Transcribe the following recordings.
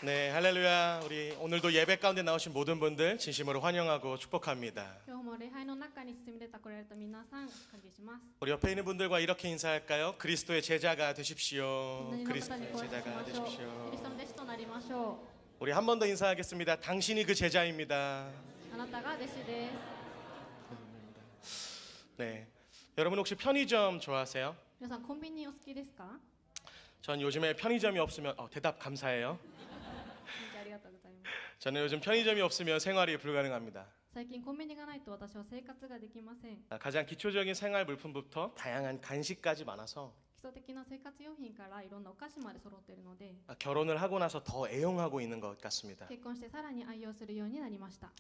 네, 할렐루야. 우리 오늘도 예배 가운데 나오신 모든 분들 진심으로 환영하고 축복합니다. 今日も礼拝の中に進み出てこられた皆さん、歓迎します。 우리 옆에 있는 분들과 이렇게 인사할까요? 그리스도의 제자가 되십시오. 隣の方 그리스도의 にご挨拶し 제자가 ましょう。キ 되십시오. リストの弟子となりましょ 우리 한 번 더 인사하겠습니다. 당신이 그 제자입니다. う。あなたが弟子です。 네, 여러분 혹시 편의점 좋아하세요? 皆さん、コンビニお好きですか？ 전 요즘에 편의점이 없으면 대답 감사해요. ありがとうございます。 저는 요즘 편의점이 없으면 생활이 불가능합니다. 最近コンビニがないと私は生活ができません。 가장 기초적인 생활 물품부터 다양한 간식까지 많아서 基礎的な生活用品からいろんなお菓子まで揃っているので、 결혼을 하고 나서 더 애용하고 있는 것 같습니다. 結婚してさらに愛用するようになりました。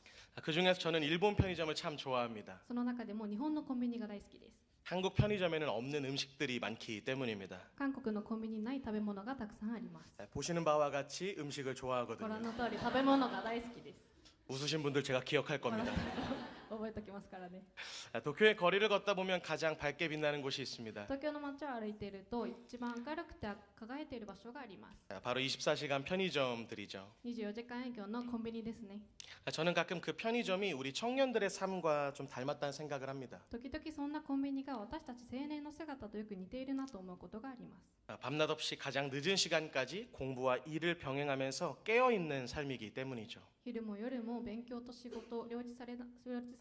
그 중에서 저는 일본 편의점을 참 좋아합니다. その中でも日本のコンビニが大好きです。 한국 편의점에는 없는 음식들이 많기 때문입니다. 韓国のコンビニにない食べ物がたくさんあります。 보시는 바와 같이 음식을 ご覧 좋아하거든요. の通り食べ物が大好きです。 웃으신 분들 제가 기억할 겁니다. 覚えておきますからね。 도쿄의 거리를 걷다 보면 가장 밝게 빛나는 곳이 있습니다. 東京の街を歩いていると一番明るくて輝いている場所があります。 바로 24시간 편의점들이죠. 24時間営業のコンビニですね。 저는 가끔 그 편의점이 우리 청년들의 삶과 좀 닮았다는 생각을 합니다. 時々そんなコンビニが私たち青年の姿とよく似ているなと思うことがあります。 밤낮 없이 가장 늦은 시간까지 공부와 일을 병행하면서 깨어있는 삶이기 때문이죠. 昼も夜も勉強と仕事を両立さ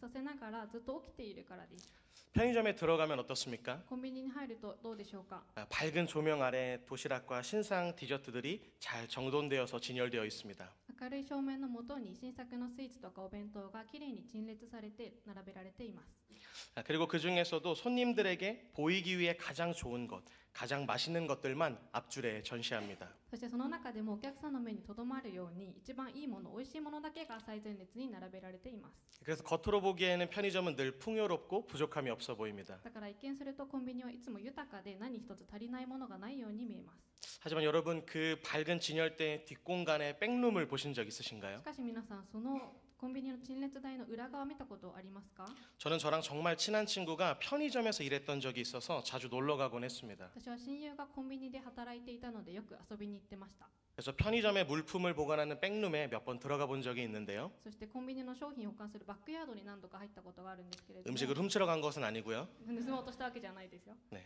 せながらずっと起きているからです。 편의점에 들어가면 어떻습니까? コンビニに入るとどうでしょうか？ 밝은 조명 아래 도시락과 신상 디저트들이 잘 정돈되어서 진열되어 있습니다. 明るい照明の下に新作のスイーツとかお弁当がきれいに陳列されて並べられています。 그리고 그 중에서도 손님들에게 보이기 위해 가장 좋은 것, 가장 맛있는 것들만 앞줄에 전시합니다. そしてその中でもお客さんの目にとどまるように一番いいもの、美味しいものだけが最前列に並べられています。 그래서 겉으로 보기에는 편의점은 늘 풍요롭고 부족함이 없어 보입니다. だから一見するとコンビニはいつも豊かで何一つ足りないものがないように見えます。 하지만 여러분 그 밝은 진열대 뒷공간에 백룸을 보신 적 있으신가요? しかし皆さん、そのコンビニの陳列台の裏側見たことありますか？ 저는 저랑 정말 친한 친구가 편의점에서 일했던 적이 있어서 자주 놀러 가곤 했습니다. 私は親友がコンビニで働いていたのでよく遊びに行ってました。 그래서 편의점의 물품을 보관하는 백룸에 몇 번 들어가 본 적이 있는데요. そしてコンビニの商品を保管するバックヤードに何度か入ったことがあるんですけれども、 음식을 훔치러 간 것은 아니고요. 盗もうとしたわけじゃないですよ。 네.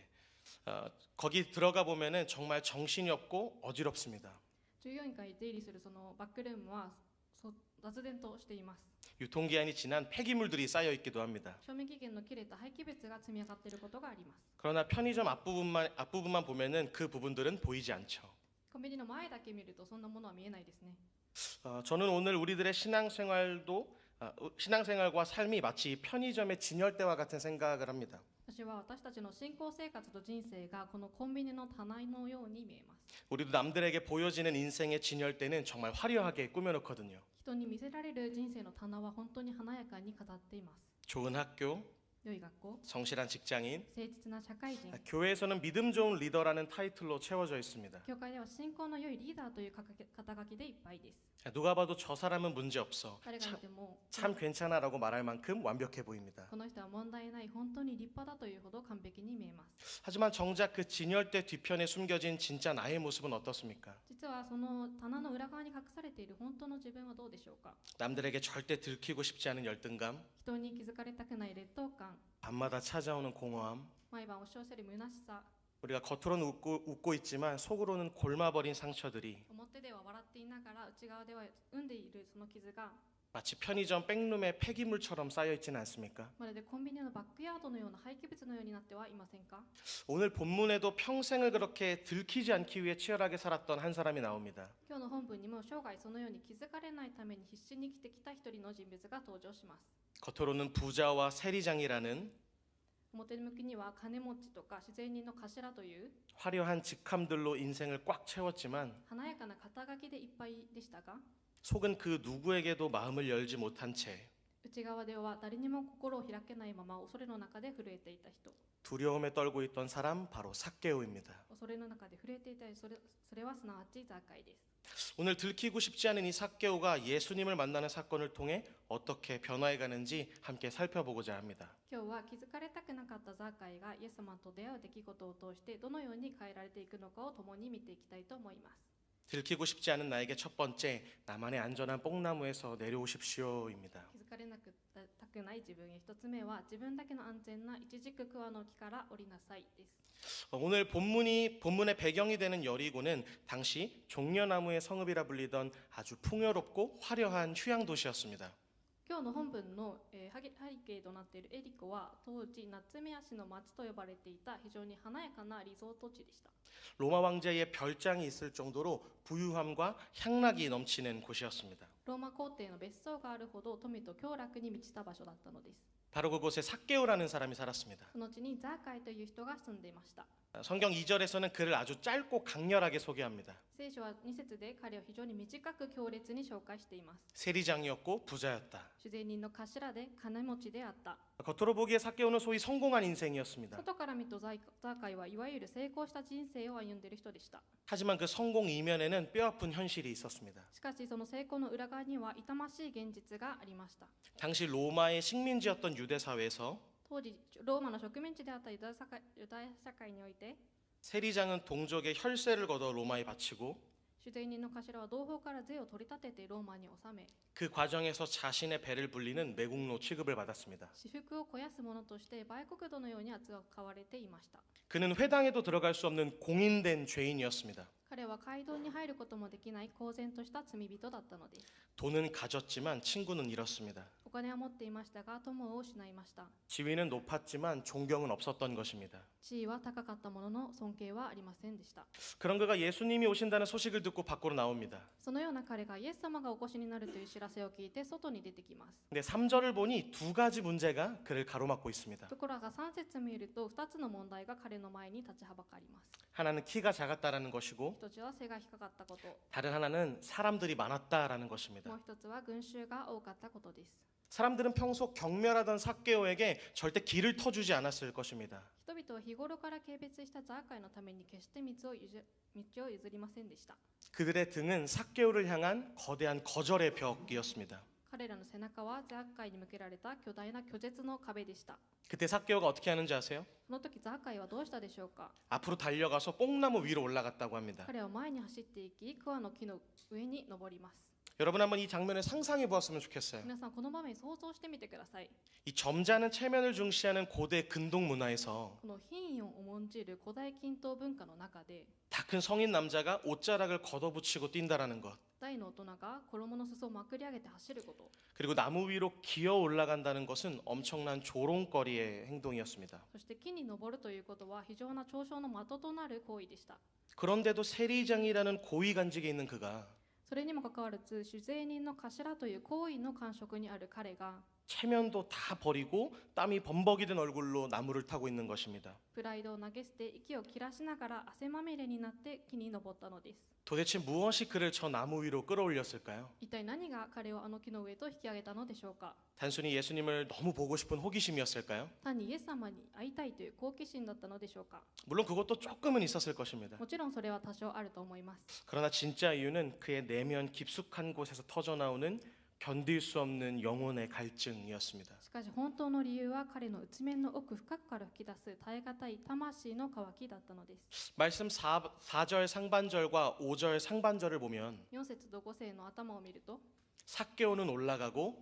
거기 들어가 보면은 정말 정신이 없고 어지럽습니다. 従業員が出入りするそのバックルームは雑然としています。 유통기한이 지난 폐기물들이 쌓여 있기도 합니다. 賞味期限の切れた廃棄物が積み上がっていることがあります。 그러나 편의점 앞부분만 보면은 그 부분들은 보이지 않죠. コンビニの前だけ見るとそんなものは見えないですね。 저는 오늘 우리들의 신앙생활과 삶이 마치 편의점의 진열대와 같은 생각을 합니다. 私は私たちの信仰生活と人生がこのコンビニの棚のように見えます。 우리도 남들에게 보여지는 인생의 진열대는 정말 화려하게 꾸며놓거든요. 人に見せられる人生の棚は本当に華やかに飾っています。 좋은 학교, 良い学校、 성실한 직장인, 誠実な社会人、 교회에서는 믿음 좋은 리더라는 타이틀로 채워져 있습니다. 教会では信仰の良いリーダーという肩書きでいっぱいです。 누가 봐도 저 사람은 문제 없어. 誰が見ても 참 괜찮아라고 말할 만큼 완벽해 보입니다. この人は問題ない、本当に立派だというほど完璧に見えます。 하지만 정작 그 진열대 뒤편에 숨겨진 진짜 나의 모습은 어떻습니까? 実はその棚の裏側に隠されている本当の自分はどうでしょうか？ 남들에게 절대 들키고 싶지 않은 열등감, 人に気づかれたくない劣等感、 밤마다 찾아오는 공허함, 毎晩押し寄せる虚しさ、 우리가 겉으로는 웃고 있지만 속으로는 골마버린 상처들이 表では笑っていながら内側では生んでいるその傷が 마치 편의점 백룸의 폐기물처럼 쌓여 있지는 않습니까? まるでコンビニのバックヤードのような廃棄物のようになってはいませんか？ 오늘 본문에도 평생을 그렇게 들키지 않기 위해 치열하게 살았던 한 사람이 나옵니다. 今日の本文にも生涯そのように気づかれないために必死に生きてきた一人の人物が登場します。 겉으로는 부자와 세리장이라는 表向きには金持ちとか自然人の頭という 화려한 직함들로 인생을 꽉 채웠지만 華やかな肩書きでいっぱいでしたが、 속은 그 누구에게도 마음을 열지 못한 채 内側では誰にも心を開けないまま恐れの中で震えていた人、 두려움에 떨고 있던 사람 바로 삭개오입니다. 恐れの中で震えていたそれはすなわちザッカイです。 오늘 들키고 싶지 않은 이 삭개오가 예수님을 만나는 사건을 통해 어떻게 변화해 가는지 함께 살펴보고자 합니다. 今日は気づかれたくなかったザッカイがイエス様と出会う出来事を通してどのように変えられていくのかを共に見ていきたいと思います。 들키고 싶지 않은 나에게 첫 번째, 나만의 안전한 뽕나무에서 내려오십시오입니다. 気づかれなくたくない自分へ。一つ目は自分だけの安全なイチジク桑の木から降りなさいです。 오늘 본문의 배경이 되는 여리고는 당시 종려나무의 성읍이라 불리던 아주 풍요롭고 화려한 휴양 도시였습니다. 今日の本文の、背景となっているエリコは当時ナツメヤシの町と呼ばれていた非常に華やかなリゾート地でした。 로마 왕제의 별장이 있을 정도로 부유함과 향락이 넘치는 곳이었습니다. ローマ皇帝の別荘があるほど富と享楽に満ちた場所だったのです。 바로 그곳에 삭개오라는 사람이 살았습니다. その地にザーカイという人が住んでいました。 성경 2절에서는 그를 아주 짧고 강렬하게 소개합니다. 聖書は2節で彼を非常に短く強烈に紹介しています。 세리장이었고 부자였다. 主税人の頭で金持ちであった。 겉으로 보기에 삭개오는 소위 성공한 인생이었습니다. 外から見るとザーカイはいわゆる成功した人生を歩んでいる人でした。 하지만 그 성공 이면에는 뼈아픈 현실이 있었습니다. しかしその成功の裏側には痛ましい現実がありました。 당시 로마의 식민지였던 유대 사회에서 当時ローマの植民地であったユダヤ社会において 세리장은 동족의 혈세를 걷어 로마에 바치고 主税人の頭は同胞から税を取り立ててローマに納め 그 과정에서 자신의 배를 불리는 매국노 취급을 받았습니다. 私服を肥やす者として売国奴のように扱われていました。 그는 회당에도 들어갈 수 없는 공인된 죄인이었습니다. 彼は街道に入ることもできない公然とした罪人だったのです。 돈은 가졌지만 친구는 잃었습니다. お金は持っていましたが友を失いました。 지위는 높았지만 존경은 없었던 것입니다. 地位は高かったものの尊敬はありませんでした。 그런 그가 예수님이 오신다는 소식을 듣고 밖으로 나옵니다. そのような彼がイエス様がお越しになるという知らせを聞いて外に出てきます。 근데 3절을 보니 두 가지 문제가 그를 가로막고 있습니다. ところが3節を見ると2つの問題が彼の前に立ちはばかります。 하나는 키가 작았다라는 것이고 一つは背が低かったこと、 다른 하나는 사람들이 많았다라는 것입니다. もう一つは群衆が多かったことです。 사람들은 평소 경멸하던 삭개오에게 절대 길을 터주지 않았을 것입니다. 人々は日頃から軽蔑したザーカイのために決して道を譲りませんでした。 그들의 등은 삭개오를 향한 거대한 거절의 벽이었습니다. 彼らの背中はザーカイに向けられた巨大な拒絶の壁でした。 그때 삭개오가 어떻게 하는지 아세요? その時ザーカイはどうしたでしょうか。 앞으로 달려가서 뽕나무 위로 올라갔다고 합니다. 彼は前に走っていき、桑の木の上に登ります。 여러분 한번 이 장면을 상상해 보았으면 좋겠어요. 皆さんこの場面想像してみてください。 이 점잖은 체면을 중시하는 고대 근동 문화에서 この品位を重んじる古代均等文化の中で、 다 큰 성인 남자가 옷자락을 걷어붙이고 뛴다라는 것, 大の大人が衣の裾をまくり上げて走ること、 그리고 나무 위로 기어 올라간다는 것은 엄청난 조롱거리의 행동이었습니다. そして木に登るということは非常な嘲笑の的となる行為でした。 그런데도 세리장이라는 고위간직에 있는 그가 それにもかかわらず、主税人の頭という行為の官職にある彼が 체면도 다 버리고 땀이 범벅이 된 얼굴로 나무를 타고 있는 것입니다. プライドを投げ捨て息を切らしながら汗まみれになって木に登ったのです。 도대체 무엇이 그를 저 나무 위로 끌어올렸을까요? 一体何が彼をあの木の上と引き上げたのでしょうか。 단순히 예수님을 너무 보고 싶은 호기심이었을까요? 単にイエス様に会いたいという好奇心だったのでしょうか。 물론 그것도 조금은 있었을 것입니다. もちろんそれは多少あると思います。 그러나 진짜 이유는 그의 내면 깊숙한 곳에서 터져나오는 견딜 수 없는 영혼의 갈증이었습니다. しかし本当の理由は彼の内面の奥深くから吹き出す耐え難い魂の渇きだったのです。 말씀 4절 상반절과 5절 상반절을 보면 4節と5節の頭を見ると、 삭개오는 올라가고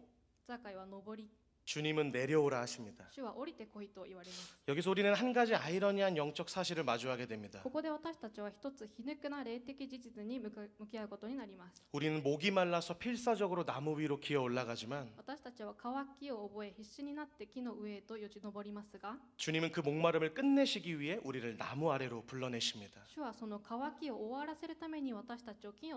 ザーカイは登り、 주님은 내려오라 하십니다. 主は降りてこいと言われます。 여기서 우리는 한 가지 아이러니한 영적 사실을 마주하게 됩니다. ここで私たちは一つ皮肉な霊的事実に向き合うことになります。 우리는 목이 말라서 필사적으로 나무 위로 기어 올라가지만 私たちは渇きを覚え必死になって木の上へとよじ登りますが、 주님은 그 목마름을 끝내시기 위해 우리를 나무 아래로 불러내십니다. 主はその渇きを終わらせるために私たちを木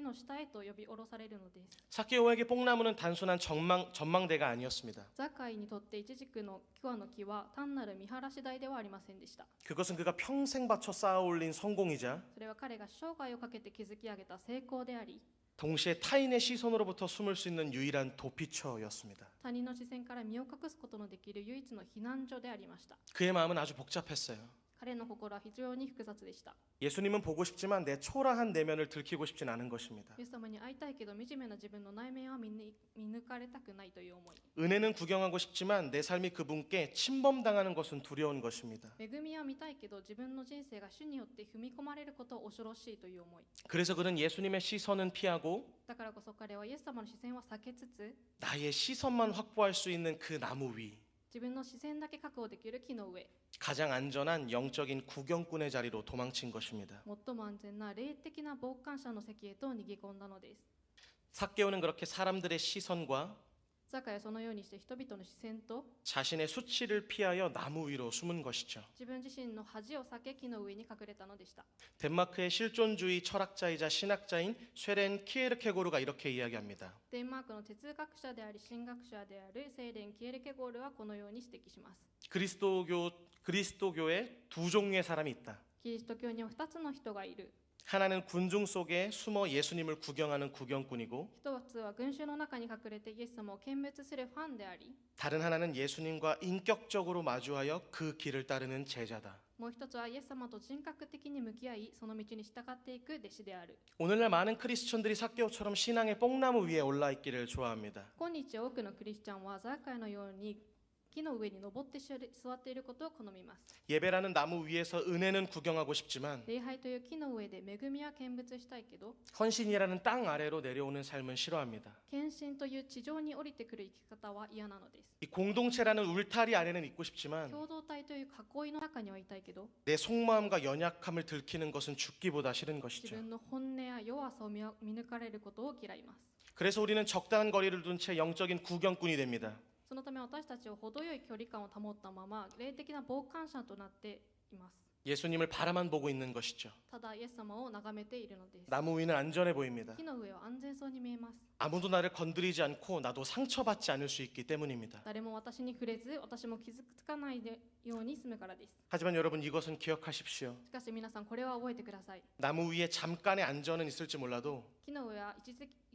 の下へと呼び下ろされるのです。 삭개오에게 뽕나무는 단순한 전망대가 아니었습니다. ザーカイにとってイチジクの桑の木は単なる見晴らし台ではありませんでした。 그것은 그가 평생 바쳐 쌓아 올린 성공이자 それは彼が生涯をかけて築き上げた成功であり、 동시에 타인의 시선으로부터 숨을 수 있는 유일한 도피처였습니다. 他人の視線から身を隠すことのできる唯一の避難所でありました。 그의 마음은 아주 복잡했어요. 彼の心は非常に複雑でした。 예수님은 보고 싶지만 내 초라한 내면을 들키고 싶진 않은 것입니다. イエス様に会いたいけど惨めな自分の内面は見抜かれたくないという思い。 은혜는 구경하고 싶지만 내 삶이 그분께 침범당하는 것은 두려운 것입니다. 恵みは見たいけど自分の人生が主によって踏み込まれることを恐ろしいという思い。 그래서 그는 예수님의 시선은 피하고 だからこそ彼はイエス様の視線は避けつつ、 나의 시선만 확보할 수 있는 그 나무 위, 自分の視線だけ確保できる木の上、 가장 안전한 영적인 구경꾼의 자리로 도망친 것입니다. 最も安全な霊的な傍観者の席へと逃げ込んだのです。 삭개오는 그렇게 사람들의 시선과 ザカヤはそのようにして人々の視線と 자신의 수치를 피하여 나무 위로 숨은 것이죠. 自分自身の恥を避け木の上に隠れたのでした。 덴마크의 실존주의 철학자이자 신학자인 쇠렌 키에르케고르가 이렇게 이야기합니다. デンマークの哲学者であり神学者であるセーレン・キエルケゴールはこのように指摘します。 그리스도교에 두 종류의 사람이 있다. キリスト教には2つの人がいる。 하나는 군중 속에 숨어 예수님을 구경하는 구경꾼이고 一つは群衆の中に隠れてイエス様を見物するファンであり、 다른 하나는 예수님과 인격적으로 마주하여 그 길을 따르는 제자다. もう一つはイエス様と人格的に向き合いその道に従っていく弟子である。 오늘날 많은 크리스천들이 삭개오처럼 신앙의 뽕나무 위에 올라 있기를 좋아합니다. 今日多くのクリスチャンはザーカイのように木の上に登って座っていることを好みます。 예배라는 나무 위에서 은혜는 구경하고 싶지만 礼拝という木の上で恵みは見物したいけど、 헌신이라는 땅 아래로 내려오는 삶은 싫어합니다. 献身という地上に降りてくる生き方は嫌なのです。 이 공동체라는 울타리 안에는 있고 싶지만 共同体という囲いの中にはいたいけど、 내 속마음과 연약함을 들키는 것은 죽기보다 싫은 自 것이죠. 分の本音や弱さを見抜かれることを嫌います。 그래서 우리는 적당한 거리를 둔 채 영적인 구경꾼이 됩니다. そのため私たちは程よい距離感を保ったまま霊的な傍観者となっています。 예수님을 바라만 보고 있는 것이죠. ただイエス様を眺めているのです。 나무 위는 안전해 보입니다. 木の上は安全そうに見えます。 아무도 나를 건드리지 않고 나도 상처받지 않을 수 있기 때문입니다. 誰も私に触れず私も傷つかないように住むからです。 하지만 여러분 이것은 기억하십시오. しかし皆さんこれは覚えてください。 나무 위에 잠깐의 안전은 있을지 몰라도 木の上は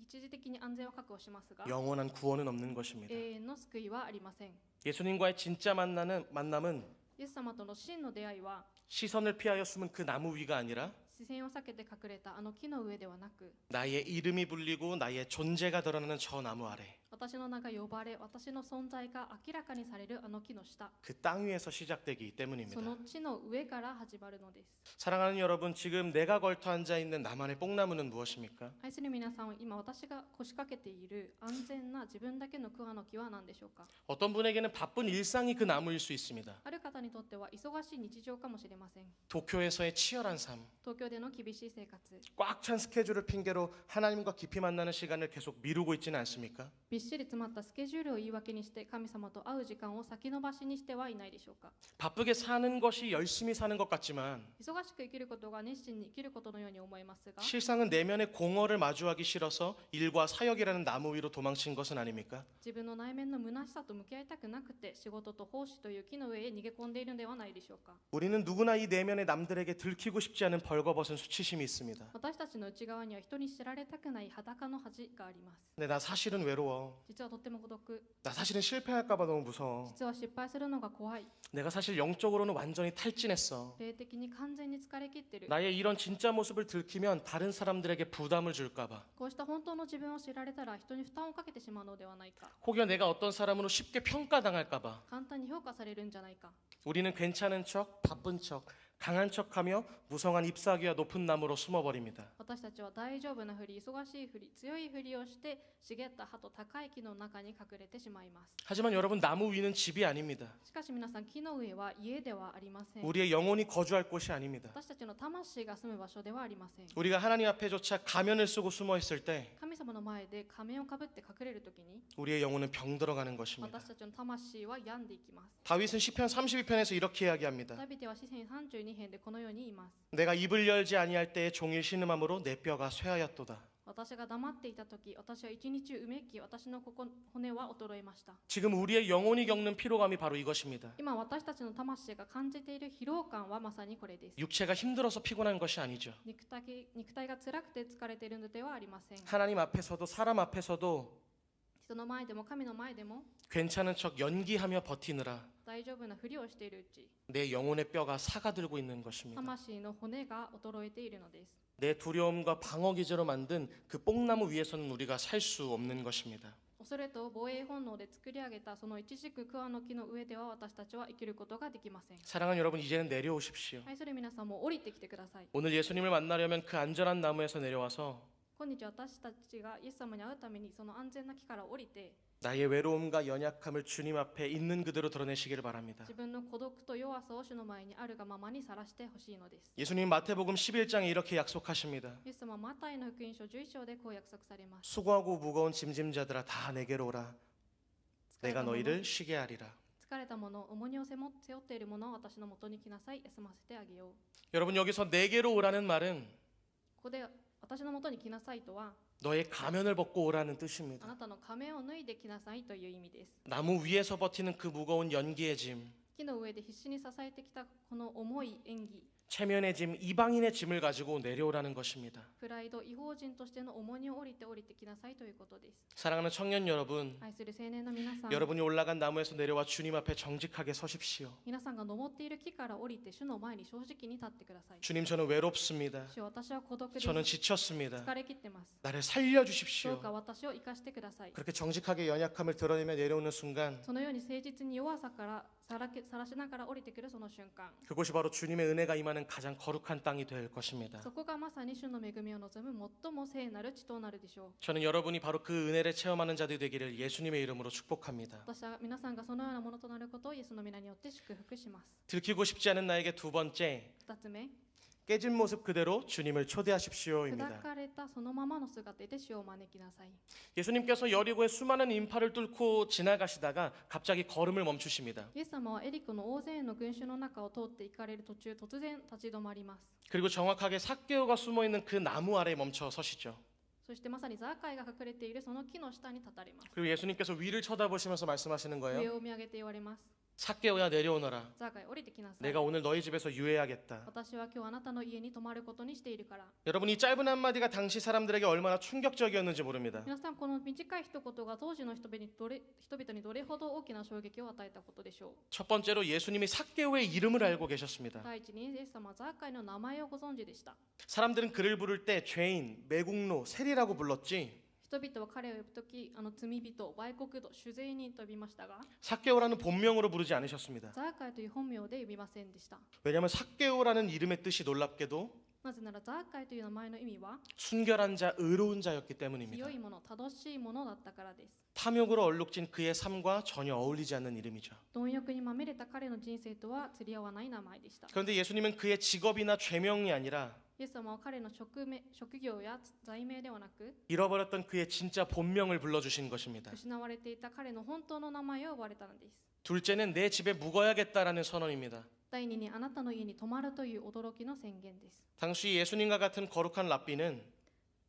一時的に安全を確保しますが 영원한 구원은 없는 것입니다. 永遠の救いはありません。 예수님과의 진짜 만남은 イエス様との真の出会いは 시선을 피하여 숨은 그 나무 위가 아니라 視線を避けて隠れたあの木の上ではなく、 나의 이름이 불리고 나의 존재가 드러나는 저 나무 아래 私の名が呼ばれ私の存在が明らかにされるあの木の下、 그 땅 위에서 시작되기 そ 때문입니다. の地の上から始まるのです。 사랑하는 여러분, 지금 내가 걸터 앉아 있는 나만의 뽕나무는 무엇입니까? 愛する皆さん、今私が腰掛けている安全な自分だけの桑の木は何でしょうか。 어떤 분에게는 바쁜 일상이 그 나무일 수 있습니다. ある方にとっては忙しい日常かもしれません。 도쿄에서의 치열한 삶, 東京での厳しい生活、 꽉 찬 스케줄을 핑계로 하나님과 깊이 만나는 시간을 계속 미루고 있지는 않습니까? びっしり詰まったスケジュールを言い訳にして神様と会う時間を先延ばしにしてはいないでしょうか。 바쁘게 사는 것이 열심히 사는 것 같지만 忙しく生きることが熱心に生きることのように思えますが、 실상은 내면의 공허를 마주하기 싫어서 일과 사역이라는 나무 위로 도망친 것은 아닙니까? 自分の内面の虚しさと向き合いたくなくて仕事と奉仕という木の上へ逃げ込んでいるのではないでしょうか。 우리는 누구나 이 내면에 남들에게 들키고 싶지 않은 벌거벗은 수치심이 있습니다. 私たちの内側には人に知られたくない裸の恥があります。 근데 나 사실은 외로워. 実はとっても孤独。 나 사실은 실패할까봐 너무 무서워. 実は失敗するのが怖い。 내가 사실 영적으로는 완전히 탈진했어. 霊的に完全に疲れ切ってる。 나의 이런 진짜 모습을 들키면 다른 사람들에게 부담을 줄까봐. こうした本当の自分を知られたら人に負担をかけてしまうのではないか。 혹여 내가 어떤 사람으로 쉽게 평가당할까봐. 簡単に評価されるんじゃないか。 우리는 괜찮은 척, 바쁜 척, 강한 척하며 무성한 잎사귀와 높은 나무로 숨어버립니다. 私たちは大丈夫なふり、忙しいふり、強いふりをして茂った葉と高い木の中に隠れてしまいます。 하지만 여러분, 나무 위는 집이 아닙니다. しかし皆さん、木の上は家ではありません。 우리의 영혼이 거주할 곳이 아닙니다. 私たちの魂が住む場所ではありません。 우리가 하나님 앞에조차 가면을 쓰고 숨어 있을 때 神様の前で仮面をかぶって隠れるときに 우리의 영혼은 병들어가는 것입니다. 私たちの魂は病んでいきます。 다윗은 시편 32편에서 이렇게 이야기합니다. ダビデは詩篇32編でこのように言います。 내가 입을 열지 아니할 때에 종일 신음함으로 내 뼈가 쇠하였도다. 私が黙っていたとき、私は一日うめき、私の骨は衰えました。 지금 우리의 영혼이 겪는 피로감이 바로 이것입니다. 今私たちの魂が感じている疲労感はまさにこれです。 육체가 힘들어서 피곤한 것이 아니죠. 肉体が辛くて疲れているのではありません。 하나님 앞에서도 사람 앞에서도 人の前でも神の前でも 괜찮은 척 연기하며 버티느라 大丈夫なふりをしているうち 내 영혼의 뼈가 사가들고 있는 것입니다. 魂の骨が衰えているのです。 내 두려움과 방어 기제로 만든 그 뽕나무 위에서는 우리가 살 수 없는 것입니다. 恐れと防衛本能で作り上げたそのイチジク桑の木の上では私たちは生きることができません。 사랑하는 여러분, 이제는 내려오십시오. 愛する皆さんも降りてきてください。 오늘 예수님을 만나려면 그 안전한 나무에서 내려와서 今日私たちがイエス様に会うためにその安全な木から降りて 나의 외로움과 연약함을 주님 앞에 있는 그대로 드러내시기를 바랍니다. 自分の孤独と弱さを主の前にあるがままにさらしてほしいのです。 예수님 마태복음 11장에 이렇게 약속하십니다. イエス様はマタイの福音書11章でこう約束されます。 수고하고 무거운 짐짐자들아 다 내게로 오라. 내가 너희를 쉬게 하리라. 疲れた者、重荷を背負っている者は私のもとに来なさい、休ませてあげよう。 여러분, 여기서 내게로 오라는 말은 ここで私のもとに来なさいとは 너의 가면을 벗고 오라는 あ 뜻입니다. なたの仮面を脱いできなさいという意味です。 나무 위에서 버티는 그 무거운 연기의 짐, 木の上で必死に支えてきたこの重い演技、 체면의 짐, 이방인의 짐을 가지고 내려오라는 것입니다. プライド、違法人としての重荷を降りてきなさいということです。 사랑하는 청년 여러분, 愛する青年の皆さん、 여러분이 올라간 나무에서 내려와 주님 앞에 정직하게 서십시오. 皆さんが登っている木から降りて主の前に正直に立ってください。 주님, 저는 외롭습니다. 主よ、私は孤独です。 저는 지쳤습니다. 疲れ切ってます。 나를 どう 살려주십시오. か私を生かしてください。 그렇게 정직하게 연약함을 드러내며 내려오는 순간 そのように誠実に弱さからさらしながら降りてくるその瞬間、 그곳이 바로 주님의 은혜가 임하는 가장 거룩한 땅이 될 것입니다. そこがまさに主の恵みを望む最も聖なる地となるでしょう。 저는 여러분이 바로 그 은혜를 체험하는 자들이 되기를 예수님의 이름으로 축복합니다. 私は皆さんがそのようなものとなることをイエスの皆によって祝福します。 들키고 싶지 않은 나에게 두 번째, 2つ目、 깨진 모습 그대로 주님을 초대하십시오입니다. 砕かれたそのままの姿で主を招きなさい。 예수님께서 여리고의 수많은 인파를 뚫고 지나가시다가 갑자기 걸음을 멈추십니다. イエス様はエリコの大勢の群衆の中を通って行かれる途中、突然立ち止まります。 그리고 정확하게 삭개오가 숨어 있는 그 나무 아래에 멈춰 서시죠. そしてまさにザーカイが隠れているその木の下に立たれます。 그리고 예수님께서 위를 쳐다보시면서 말씀하시는 上 거예요. を見上げて言われます。 삭개오야 내려오너라. ザーカイ降りてきなさい。 내가 오늘 너희 집에서 유해하겠다. 私は今日あなたの家に泊まることにしているから。 여러분, 이 짧은 한마디가 당시 사람들에게 얼마나 충격적이었는지 모릅니다. 皆さん、この短い一言が当時の人々にどれほど大きな衝撃を与えたことでしょう。 첫 번째로 예수님이 삭개오의 이름을 알고 계셨습니다. 第一にイエス様はザーカイの名前をご存知でした。 사람들은 그를 부를 때 죄인, 매국노, 세리라고 불렀지 人々は彼を呼ぶとき、罪人、売国奴、酒税人と呼びましたが、 삭개오라는 본명으로 부르지 않으셨습니다. ザーカイという本名で呼びませんでした。 왜냐하면 삭개오라는 이름의 뜻이 놀랍게도 なぜならザーカイという名前の意味は 순결한 자, 의로운 자였기 때문입니다. 清いもの、正しいものだったからです。 탐욕으로 얼룩진 그의 삶과 전혀 어울리지 않는 이름이죠. 貪欲にまみれた彼の人生とは釣り合わない名前でした。 그런데 예수님은 그의 직업이나 죄명이 아니라 イエス様は彼の職業や罪名ではなく、 잃어버렸던 그의 진짜 본명을 불러주신 것입니다. 失われていた彼の本当の名前を呼ばれたのです。 둘째는 내 집에 묵어야겠다라는 선언입니다. 第二にあなたの家に泊まるという驚きの宣言です。 당시 예수님과 같은 거룩한 랍비는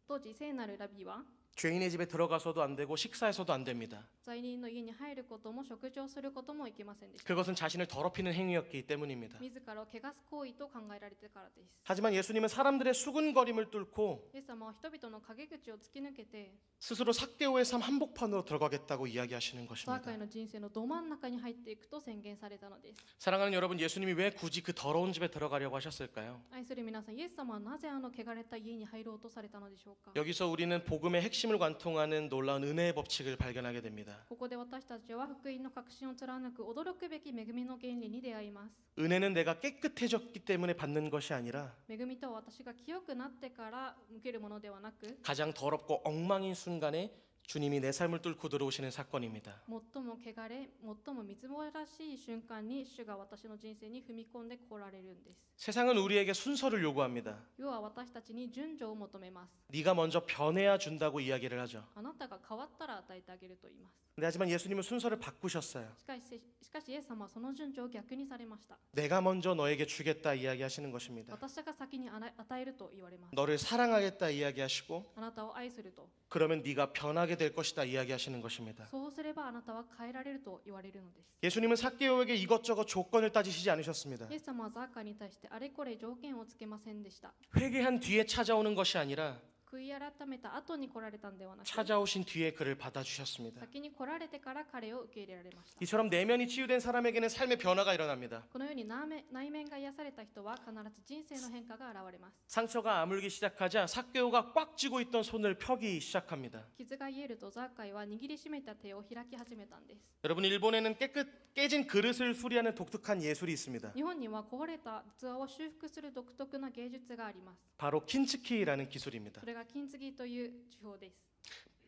当時聖なるラビーは 죄인의 집에 들어가서도 안 되고 식사해서도 안 됩니다. 罪人の家に入ることも食事をすることもいけませんでした。 그것은 자신을 더럽히는 행위였기 때문입니다. 自らを汚す行為と考えられてからです。 하지만 예수님은 사람들의 수군거림을 뚫고 イエス様は人々の陰口を突き抜けて、 스스로 삭개오의 삶 한복판으로 들어가겠다고 이야기하시는 ザー 것입니다. カイの人生のど真ん中に入っていくと宣言されたのです。 사랑하는 여러분, 예수님이 왜 굳이 그 더러운 집에 들어가려고 하셨을까요? 愛する皆さん、イエス様はなぜ汚れた家に入ろうとされたのでしょうか。 여기서 우리는 복음의 핵심을 관통하는 놀라운 은혜의 법칙을 발견하게 됩니다. ここで私たちは福音の確信を貫く驚くべき恵みの原理に出会います。 은혜는 내가 깨끗해졌기 때문에 받는 것이 아니라 恵みとは私が清くなってから受けるものではなく、 가장 더럽고 엉망인 순간에 주님이 내 삶을 뚫고 들어오시는 사건입니다. 最も汚れ、最もみつぼらしい瞬間に主が私の人生に踏み込んで来られるんです。 세상은 우리에게 순서를 요구합니다. 世は私たちに順序を求めます。 네가 먼저 변해야 준다고 이야기를 하죠. あなたが変わったら与えてあげると言います。 근데 하지만 예수님은 순서를 바꾸셨어요. しかしイエス様はその順序を逆にされました。 내가 먼저 너에게 주겠다 이야기하시는 것입니다. 私が先に与えると言われます。 너를 사랑하겠다 이야기하시고 あなたを愛すると。 그러면 네가 변하게 될 것이다 이야기하시는 것입니다. そうすればあなたは変えられると言われるのです。 예수님은 삭개오에게 이것저것 조건을 따지시지 않으셨습니다. イエス様はザーカーに対してあれこれ条件をつけませんでした。 회개한 뒤에 찾아오는 것이 아니라 悔い改めた後に来られたんではなく、 찾아오신 뒤에 그를 받아주셨습니다. 先に来られてから彼を受け入れられました。 이처럼 내면이 치유된 사람에게는 삶의 변화가 일어납니다. このように内面が癒された人は必ず人生の変化が現れます。 상처가 아물기 시작하자 삭개오가 꽉 쥐고 있던 손을 펴기 시작합니다. 傷が癒えるとザッカイは握りしめた手を開き始めたんです。 여러분, 일본에는 깨진 그릇을 수리하는 독특한 예술이 있습니다. 日本には壊れた器を修復する独特な芸術があります。 바로 킨츠키라는 기술입니다. それが金継ぎという手法です。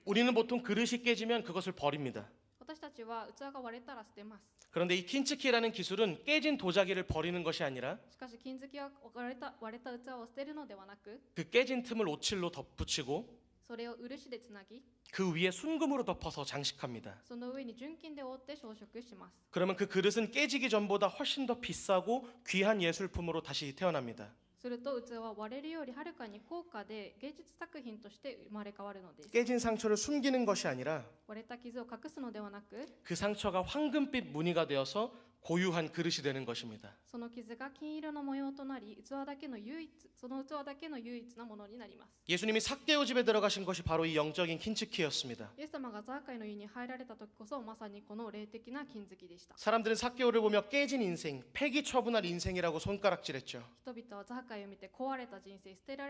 우리는 보통 그릇이 깨지면 그것을 버립니다. 私たちは器が割れたら捨てます。 그런데 이 킨츠키라는 기술은 깨진 도자기를 버리는 것이 아니라 しかし金継ぎは割れた器を捨てるのではなく、 그 깨진 틈을 오칠로 덧붙이고 それを漆でつなぎ、 그 위에 순금으로 덮어서 장식합니다. その上に純金で覆って装飾します。 그러면 그 그릇은 깨지기 전보다 훨씬 더 비싸고 귀한 예술품으로 다시 태어납니다. すると器は割れるよりはるかに高価で芸術作品として生まれ変わるのです。 깨진 상처를 숨기는 것이 아니라 割れた傷を隠すのではなく、 그 상처가 황금빛 무늬가 되어서 고유한 그릇이 되는 것입니다. その傷が金色の模様となり、その器だけの唯一なものになります。 예수님이 삭개오 집에 들어가신 것이 바로 이 영적인 킨츠키였습니다. イエス様がザーカイの家に入られた時こそまさにこの霊的な金継ぎでした。 사람들은 삭개오를 보며 깨진 인생, 폐기 처분할 인생이라고 손가락질했죠. 人々はザーカイを見て壊れた人生、捨てら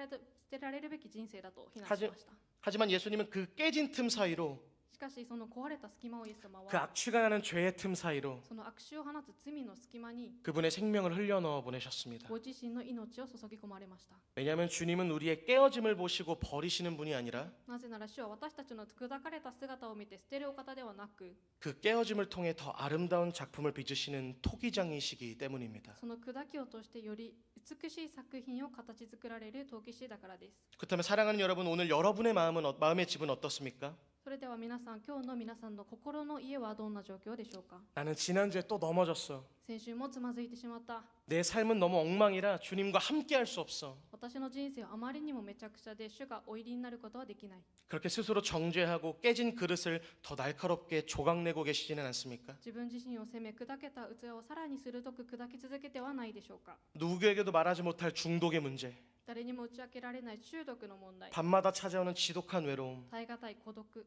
れるべき人生だと非難しました。 하지만 예수님은 그 깨진 틈 사이로 しかしその壊れた隙間をイエス様 그 は 악취가 나는 죄의 틈 사이로 その悪臭を放つ罪の隙間に 그분의 생명을 흘려넣어 보내셨습니다. ご自身の命を注ぎ込まれました。 왜냐하면 주님은 우리의 깨어짐을 보시고 버리시는 분이 아니라 なぜなら主は私たちの砕かれた姿を見て捨てるお方ではなく、 그 깨어짐을 통해 더 아름다운 작품을 빚으시는 토기장이시기 때문입니다. その砕きを通してより美しい作品を形作られる陶器師だからです。 그렇다면 사랑하는 여러분, 오늘 여러분의 마음의 집은 어떻습니까? それでは皆さん、今日の皆さんの心の家はどんな状況でしょうか。 나는 지난주에 또 넘어졌어. 先週もつまずいてしまった。 내 삶은 너무 엉망이라 주님과 함께 할 수 없어. 私の人生はあまりにもめちゃくちゃで主がお入りになることはできない。 그렇게 스스로 정죄하고 깨진 그릇을 더 날카롭게 조각내고 계시지는 않습니까? 自分自身を責め砕けた器をさらに鋭く砕き続けてはないでしょうか。 누구에게도 말하지 못할 중독의 문제, 誰にも打ち明けられない中毒の問題、 밤마다 찾아오는 지독한 외로움, 耐え難い孤独、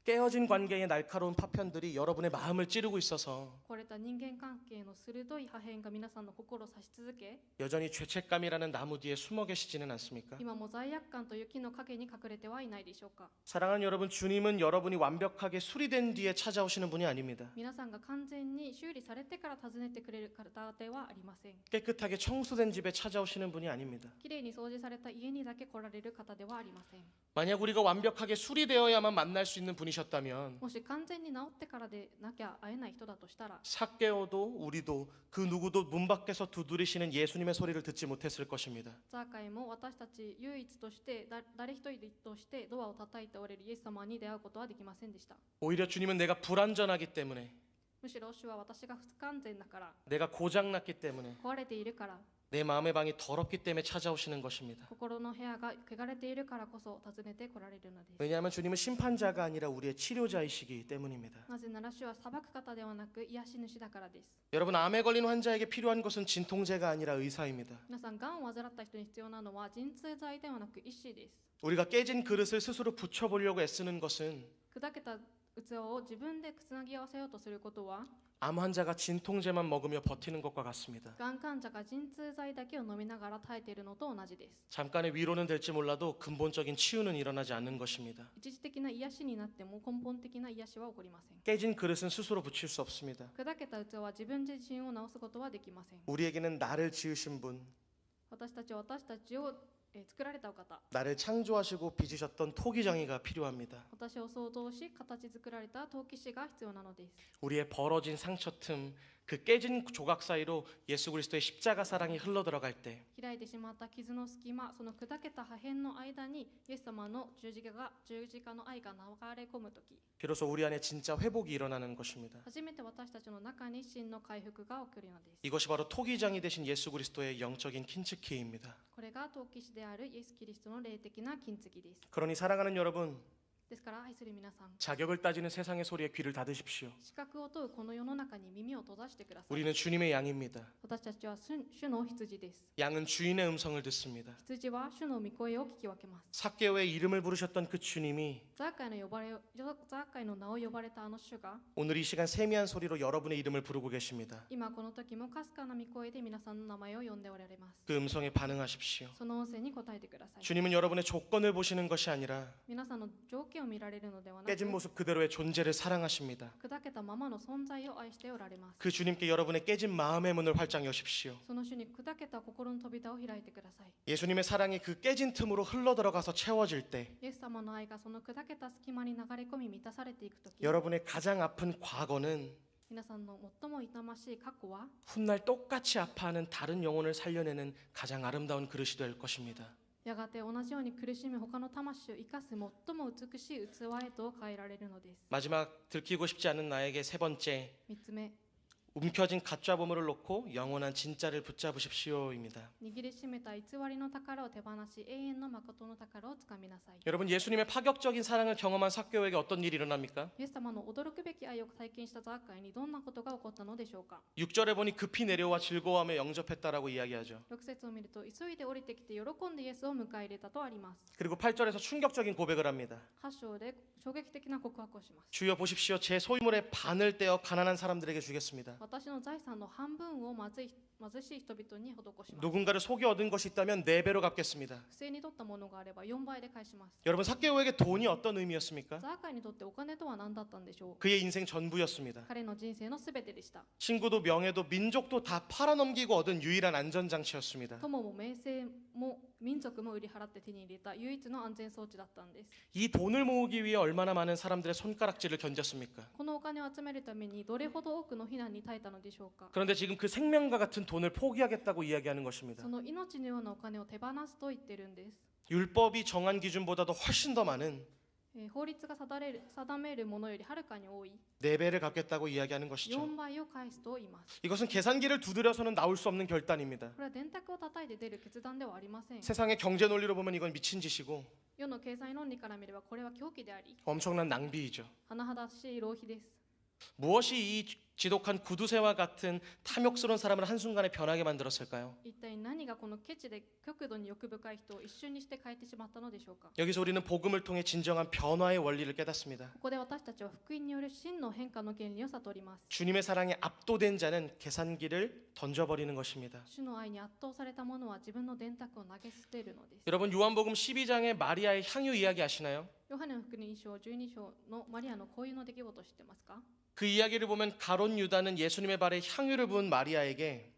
깨어진 관계의 날카로운 파편들이 여러분의 마음을 찌르고 있어서 壊れた人間関係の鋭い破片が皆さんの心を刺し続け、 여전히 죄책감이라는 나무 뒤에 숨어 계시지는 않습니까? 今も罪悪感という木の陰に隠れてはいないでしょうか。 사랑하는 여러분, 주님은 여러분이 완벽하게 수리된 뒤에 찾아오시는 분이 아닙니다. 皆さんが完全に修理されてから訪ねてくれる方ではありません。 깨끗하게 청소된 집에 찾아오시는 분이 아닙니다. きれいに掃除された家にだけ来られる方ではありません。 만약 우리가 완벽하게 수리되어야만 만날 수 있는 분이셨다면 もし完全に治ってからでなきゃ会えない人だとしたら、 삭개오도 우리도 그 누구도 문 밖에서 두드리시는 예수님의 소리를 듣지 못했을 것입니다. ザーカイも私たち唯一として誰一人としてドアを叩いておれるイエス様に出会うことはできませんでした。 오히려 주님은 내가 불완전하기 때문에, むしろ主は私が不完全だから、 내가 고장났기 때문에, 壊れているから、 내 마음의 방이 더럽기 때문에 찾아오시는 것입니다. 心の部屋が汚れているからこそ訪ねて来られるのです。 왜냐하면 주님은 심판자가 아니라 우리의 치료자이시기 때문입니다. なぜなら主は裁く方ではなく癒し主だからです。 여러분, 암에 걸린 환자에게 필요한 것은 진통제가 아니라 의사입니다. 皆さん、がんを患った人に必要なのは鎮痛剤ではなく医師です。 우리가 깨진 그릇을 스스로 붙여보려고 애쓰는 것은 砕けた器を自分でつなぎ合わせようとすることは、 암 환자가 진통제만 먹으며 버티는 것과 같습니다. がん患者が鎮痛剤だけを飲みながら耐えているのと同じです。 잠깐의 위로는 될지 몰라도 근본적인 치유는 일어나지 않는 것입니다. 一時的な癒しになっても根本的な癒しは起こりません。 깨진 그릇은 스스로 붙일 수 없습니다. 砕けた器は自分自身を治すことはできません。 우리에게는 나를 지으신 분, 私たちを作られたお方、 나를 창조하시고 빚으셨던 토기장이가 필요합니다. 私を創造し形作られた陶器師が必要なのです。 우리의 벌어진 상처 틈, 그 깨진 조각 사이로 예수 그리스도의 십자가 사랑이 흘러들어갈 때, 開いてしまった傷の隙間、その砕けた破片の間にイエス様の十字架の愛が流れ込むとき、 비로소 우리 안에 진짜 회복이 일어나는 것입니다. 初めて私たちの中に真の回復が起こるのです。 이것이 바로 토기장이 되신 예수 그리스도의 영적인 킨츠키입니다. これが陶器師であるイエス・キリストの霊的な金継ぎです。 그러니 사랑하는 여러분, ですから愛する皆さん、 자격을 따지는 세상의 소리에 귀를 닫으십시오. 資格を問うこの世の中に耳を閉ざしてください。 우리는 주님의 양입니다. 私たちは主の羊です。 양은 주인의 음성을 듣습니다. 羊は主の御声を聞き分けます。 삭개오의 이름을 부르셨던 그 주님이 ザーカイの名を呼ばれたあの主が 오늘 이 시간 세미한 소리로 여러분의 이름을 부르고 계십니다. 今この時もかすかな御声で皆さんの名前を呼んでおられます。 그 음성에 반응하십시오. その音声に答えてください。 주님은 여러분의 조건을 보시는 것이 아니라 皆さんの条件を見られるのではなく、 깨진 모습 그대로의 존재를 사랑하십니다. 砕けたままの存在を愛しておられます。 그 주님께 여러분의 깨진 마음의 문을 활짝 여십시오. その主に砕けた心の扉を開いてください。 예수님의 사랑이 그 깨진 틈으로 흘러들어가서 채워질 때 イエス様の愛がその砕けた隙間に流れ込み満たされていくとき、 여러분의 가장 아픈 과거는 皆さんの最も痛ましい過去は 훗날 똑같이 아파하는 다른 영혼을 살려내는 가장 아름다운 그릇이 될 것입니다. やがて同じように苦しむ他の魂を生かす最も美しい器へと変えられるのです。 마지막 들키고 싶지 않은 나에게 세 번째, 3つ目、 움켜진 가짜 보물을 놓고 영원한 진짜를 붙잡으십시오입니다. 握りしめた偽りの宝を手放し、永遠の誠の宝をつかみなさい。 여러분, 예수님의 파격적인 사랑을 경험한 삭개오에게 어떤 일이 일어납니까? イエス様の驚くべき愛を体験したザーカイにどんなことが起こったのでしょうか。 6절에 보니 급히 내려와 즐거워하며 영접했다라고 이야기하죠. 6節を見ると、急いで降りてきて喜んでイエスを迎え入れたとあります。 그리고 8절에서 충격적인 고백을 합니다. 8章で衝撃的な告白をします。 주여 보십시오. 제 소유물의 반을 떼어 가난한 사람들에게 주겠습니다. 私の財産の半分を貧しい人々に施します。 누군가를 속여 얻은 것이 있다면 4배로 갚겠습니다. 不正に取ったものがあれば4倍で返します。 여러분, 삭개오에게 돈이 어떤 의미였습니까? ザーカイにとってお金とは何だったんでしょう。 그의 인생 전부였습니다. 彼の人生のすべてでした。 친구도 명예도 민족도 다 팔아넘기고 얻은 유일한 안전장치였습니다. 友も名声も民族も売り払って手に入れた唯一の安全装置だったんです。 이 돈을 모으기 위해 얼마나 많은 사람들의 손가락질을 견뎠습니까? このお金を集めるためにどれほど多くの非難に耐えたのでしょうか。 그런데 지금 그 생명과 같은 돈을 포기하겠다고 이야기하는 것입니다. その命のようなお金を手放すと言ってるんです。 율법이 정한 기준보다도 훨씬 더 많은 法律が定めるものよりはるかに多い 4배를 갚겠다고 이야기하는 것이죠. 4倍を返すと言います。 이것은 계산기를 두드려서는 나올 수 없는 결단입니다. これは電卓を叩いて出る決断ではありません。 세상의 경제 논리로 보면 이건 미친 짓이고 世の経済論理から見ればこれは狂気であり 엄청난 낭비이죠. 甚だしい浪費です。 무엇이 이 지독한 구두쇠와 같은 탐욕스러운 사람을 한순간에 변하게 만들었을까요? 一体何がこのケチで極度に欲深い人を一瞬にして変えてしまったのでしょうか。 여기서 우리는 복음을 통해 진정한 변화의 원리를 깨닫습니다. ここで私たちは福音による真の変化の原理を悟ります。 주님의 사랑에 압도된 자는 계산기를 던져버리는 것입니다. 主の愛に圧倒された者は自分の電卓を投げ捨てるのです。 여러분, 요한복음 12장의 마리아의 향유 이야기 아시나요? ヨハネの福音2章12章のマリアのこういうの出来事を知ってますか。 그 이야기를 보면 가론 유다는 예수님의 발에 향유를 부은 마리아에게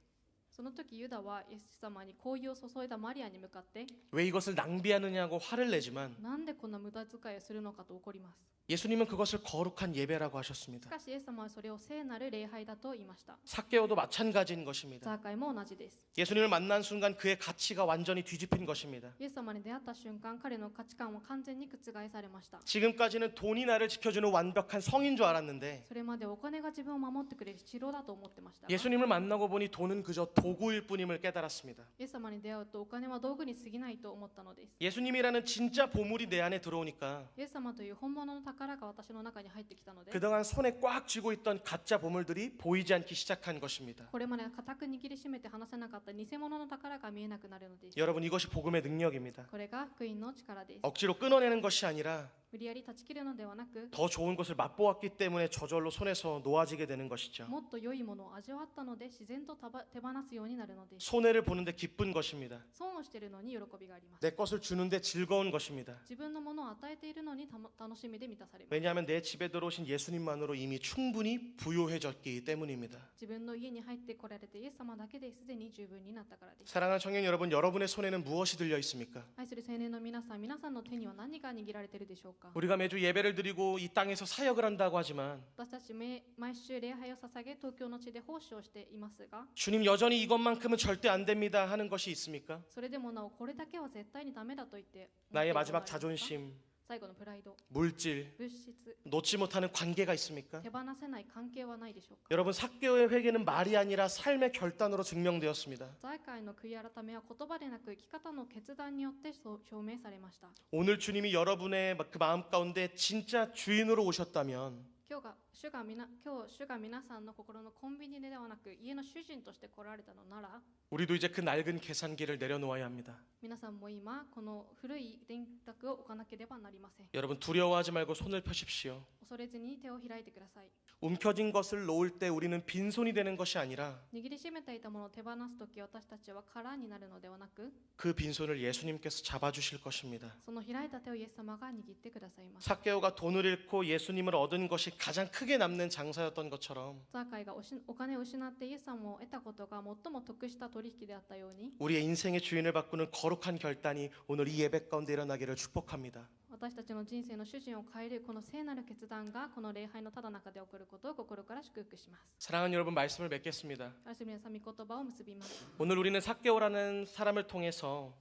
その時ユダはイエス様に香油を注いだマリアに向かって 왜 이것을 낭비하느냐고 화를 내지만 なんでこんな無駄遣いをするのかと怒ります。 예수님은 그것을 거룩한 예배라고 し 하셨습니다. かしイエス様はそれを聖なる礼拝だと言いました。 삭개오도 마찬가지인 것입니다. ザーカイも同じです。 예수님을 만난 순간 그의 가치가 완전히 뒤집힌 것입니다. イエス様に出会った瞬間、彼の価値観は完全に覆されました。 지금까지는 돈이 나를 지켜주는 완벽한 성인 줄 알았는데 それまでお金が自分を守ってくれる城だと思ってましたが、 예수님을 만나고 보니 돈은 그저 도구일 뿐임을 깨달았습니다. イエス様に出会うとお金は道具に過ぎないと思ったのです。 예수님이라는 진짜 보물이 내 안에 들어오니까 イエス様という本物の宝が私の中に入ってきたので、 그동안 손에 꽉 쥐고 있던 가짜 보물들이 보이지 않기 시작한 것입니다. これまで固く握りしめて離せなかった偽物の宝が見えなくなるのです。 여러분, 이것이 복음의 능력입니다. これが福音の力です。 억지로 끊어내는 것이 아니라 無理やり断ち切るのではなく、 더 좋은 것을 맛보았기 때문에 저절로 손에서 놓아지게 되는 것이죠. もっと良いものを味わったので自然と手放すようになるのです。 손해를 보는데 기쁜 것입니다. 損をしているのに喜びがあります。 내 것을 주는데 즐거운 것입니다. 自分のものを与えているのに楽しみで満たされます。 왜냐하면 내 집에 들어오신 예수님만으로 이미 충분히 부유해졌기 때문입니다. 自分の家に入ってこられてイエス様だけですでに十分になったからです。 사랑하는 청년 여러분, 여러분의 손에는 무엇이 들려 있습니까? 愛する青年の皆さん、皆さんの手には何が握られているでしょうか。 우리가 매주 예배를 드리고 이 땅에서 사역을 한다고 하지만 私たち毎週礼拝を捧げ、東京の地で奉仕をしていますが、 주님 여전히 이것만큼은 절대 안 됩니다 하는 것이 있습니까? それでもなおこれだけは絶対にダメだと言って 나의 持っているもの 마지막 はありますか。 자존심, 最後のプライド、 물질, 物質、 놓지 못하는 관계가 있습니까? 手放せない関係はないでしょうか。 여러분, 삭개오의 회개는 말이 아니라 삶의 결단으로 증명되었습니다. ザーカイの悔い改めは言葉でなく生き方の決断によって証明されました。 오늘 주님이 여러분의 그 마음 가운데 진짜 주인으로 오셨다면 今日主が皆さんの心のコンビニではなく家の主人として来られたのなら、 우리도 이제 그 낡은 계산기를 내려놓아야 합니다. 皆さんも今この古い電卓を置かなければなりません。 여러분, 두려워하지 말고 손을 펴십시오. 恐れずに手を開いてください。 움켜쥔 것을 놓을 때 우리는 빈손이 되는 것이 아니라 握りしめていたものを手放すとき、私たちは空になるのではなく、 그 빈손을 예수님께서 잡아주실 것입니다. その開いた手をイエス様が握ってくださいます。 삭개오가 돈을 잃고 예수님을 얻은 것이 가장 크게 남는 장사였던 것처럼 ザーカイがお金を失ってイエス様を得たことが最も得した取引であったように、 우리의 인생의 주인을 바꾸는 거룩한 결단이 오늘 이 예배 가운데 일어나기를 축복합니다. 私たちの人生の主人を変えるこの聖なる決断がこの礼拝のただ中で起こることを心から祝福します。 사랑하는 여러분, 말씀을 맺겠습니다. 愛する皆さん、御言葉を結びます。 오늘 우리는 삭개오라는 사람을 통해서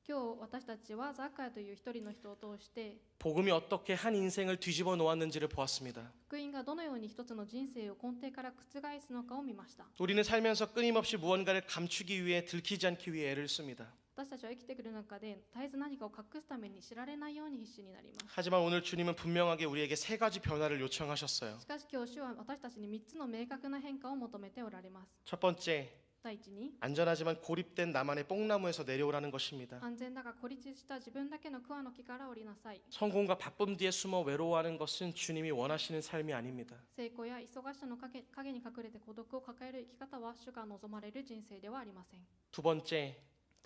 今日私たちはザーカイという一人の人を通して 복음이 어떻게 한 인생을 뒤집어 놓았는지를 보았습니다. 福音がどのように一つの人生を根底から覆すのかを見ました。 우리는 살면서 끊임없이 무언가를 감추기 위해 들키지 않기 위해 애를 씁니다. 私たちは生きてくる中で絶えず何かを隠すために知られないように必死になります。 하지만 오늘 주님은 분명하게 우리에게 세 가지 변화를 요청하셨어요. しかし今日主は私たちに3つの明確な変化を求めておられます。 첫 번째, 第一に、 안전하지만 고립된 나만의 뽕나무에서 내려오라는 것입니다. 安全だが孤立した自分だけの桑の木から降りなさい。 성공과 바쁨 뒤에 숨어 외로워하는 것은 주님이 원하시는 삶이 아닙니다. 成功や忙しさの影に隠れて孤独を抱える生き方は主が望まれる人生ではありません。 두 번째,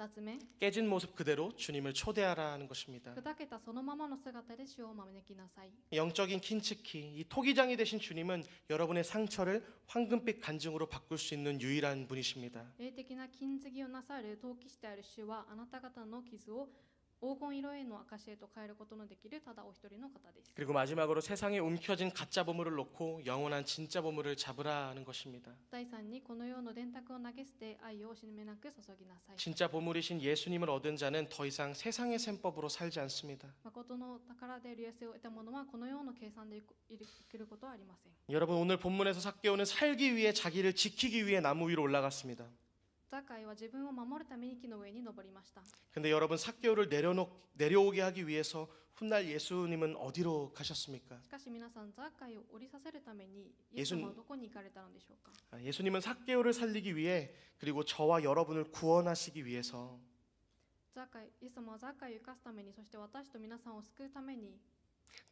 2つ目、 깨진 모습 그대로 주님을 초대하라는 것입니다. 砕けたそのままの姿で主を招きなさい。 영적인 킨츠키, 이 토기장이 되신 주님은 여러분의 상처를 황금빛 간증으로 바꿀 수 있는 유일한 분이십니다. 霊的な金継ぎをなさる陶器師である主はあなた方の傷を黄金色への証へと変えることのできるただお一人の方です。 그리고 마지막으로 세상에 움켜진 가짜 보물을 놓고 영원한 진짜 보물을 잡으라는 것입니다. 第3にこの世の電卓を投げ捨て愛を惜しみなく注ぎなさい。 진짜 보물이신 예수님을 얻은 자는 더 이상 세상의 셈법으로 살지 않습니다. 誠の宝であるイエスを得た者はこの世の計算で生きることはありません。 여러분, 오늘 본문에서 삭개오는 살기 위해 자기를 지키기 위해 나무 위로 올라갔습니다. ザーカイは自分を守るために木の上に登りました。 근데 여러분, 삭개오를 내려오게 하기 위해서 훗날 예수님은 어디로 가셨습니까? しかし皆さん、ザーカイを降りさせるためにイエス様はどこに行かれたのでしょうか。 예수님은 삭개오를 살리기 위해 그리고 저와 여러분을 구원하시기 위해서 イエス様はザーカイを生かすために、そして私と皆さんを救うために